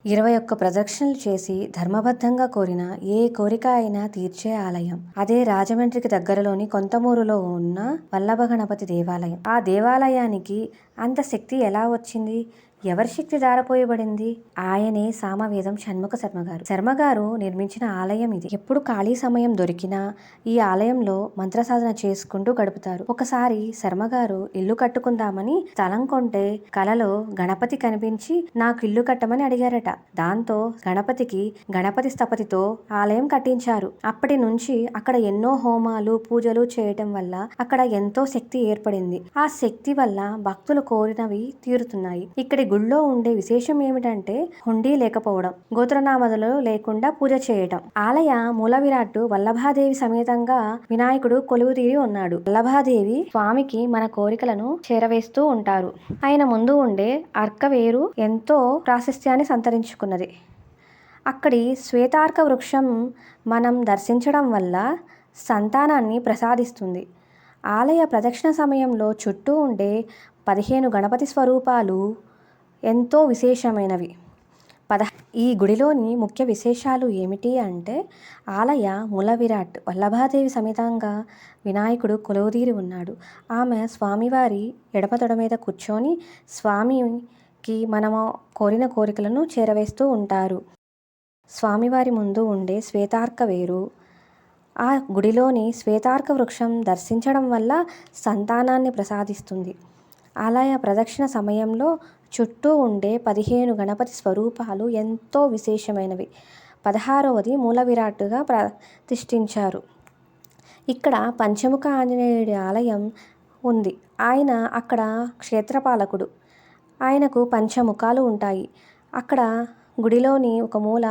21 ప్రదక్షిణలు చేసి ధర్మబద్ధంగా కోరిన ఏ కోరిక అయినా తీర్చే ఆలయం. అదే రాజమండ్రికి దగ్గరలోని కొంతమూరులో ఉన్న వల్లభ గణపతి దేవాలయం. ఆ దేవాలయానికి అంత శక్తి ఎలా వచ్చింది? ఎవరి శక్తి ధారపోయబడింది? ఆయనే సామవేదం షణ్ముఖ శర్మగారు. శర్మగారు నిర్మించిన ఆలయం ఇది. ఎప్పుడు ఖాళీ సమయం దొరికినా ఈ ఆలయంలో మంత్రసాధన చేసుకుంటూ గడుపుతారు. ఒకసారి శర్మగారు ఇల్లు కట్టుకుందామని స్థలం కొంటే కలలో గణపతి కనిపించి నాకు ఇల్లు కట్టమని అడిగారట. దాంతో గణపతి స్థపతితో ఆలయం కట్టించారు. అప్పటి నుంచి అక్కడ ఎన్నో హోమాలు పూజలు చేయటం వల్ల అక్కడ ఎంతో శక్తి ఏర్పడింది. ఆ శక్తి వల్ల భక్తులు కోరినవి తీరుతున్నాయి. ఇక్కడి గుళ్ళో ఉండే విశేషం ఏమిటంటే హుండీ లేకపోవడం, గోత్రనామములు లేకుండా పూజ చేయటం. ఆలయ మూల విరాట్టు వల్లభాదేవి సమేతంగా వినాయకుడు కొలువుతీరి ఉన్నాడు. వల్లభాదేవి స్వామికి మన కోరికలను చేరవేస్తూ ఉంటారు. ఆయన ముందు ఉండే అర్కవేరు ఎంతో ప్రాశస్త్యాన్ని సంతరించుకున్నది. అక్కడి శ్వేతార్క వృక్షం మనం దర్శించడం వల్ల సంతానాన్ని ప్రసాదిస్తుంది. ఆలయ ప్రదక్షిణ సమయంలో చుట్టూ ఉండే 15 గణపతి స్వరూపాలు ఎంతో విశేషమైనవి. ఈ గుడిలోని ముఖ్య విశేషాలు ఏమిటి అంటే ఆలయ మూల విరాట్ వల్లభాదేవి సమేతంగా వినాయకుడు కొలువుదీరి ఉన్నాడు. ఆమె స్వామివారి ఎడమ తొడ మీద కూర్చొని స్వామికి మనము కోరిన కోరికలను చేరవేస్తూ ఉంటారు. స్వామివారి ముందు ఉండే శ్వేతార్క వేరు, ఆ గుడిలోని శ్వేతార్క వృక్షం దర్శించడం వల్ల సంతానాన్ని ప్రసాదిస్తుంది. ఆలయ ప్రదక్షిణ సమయంలో చుట్టూ ఉండే 15 గణపతి స్వరూపాలు ఎంతో విశేషమైనవి. 16వది మూల విరాట్టుగా ప్రతిష్ఠించారు. ఇక్కడ పంచముఖ ఆంజనేయుడి ఆలయం ఉంది. ఆయన అక్కడ క్షేత్రపాలకుడు. ఆయనకు పంచముఖాలు ఉంటాయి. అక్కడ గుడిలోని ఒక మూల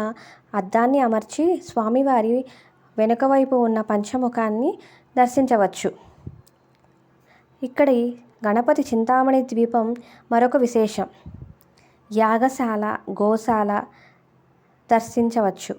అద్దాన్ని అమర్చి స్వామివారి వెనుక వైపు ఉన్న పంచముఖాన్ని దర్శించవచ్చు. ఇక్కడి గణపతి చింతామణి ద్వీపం మరొక విశేషం. యాగశాల, గోశాల దర్శించవచ్చు.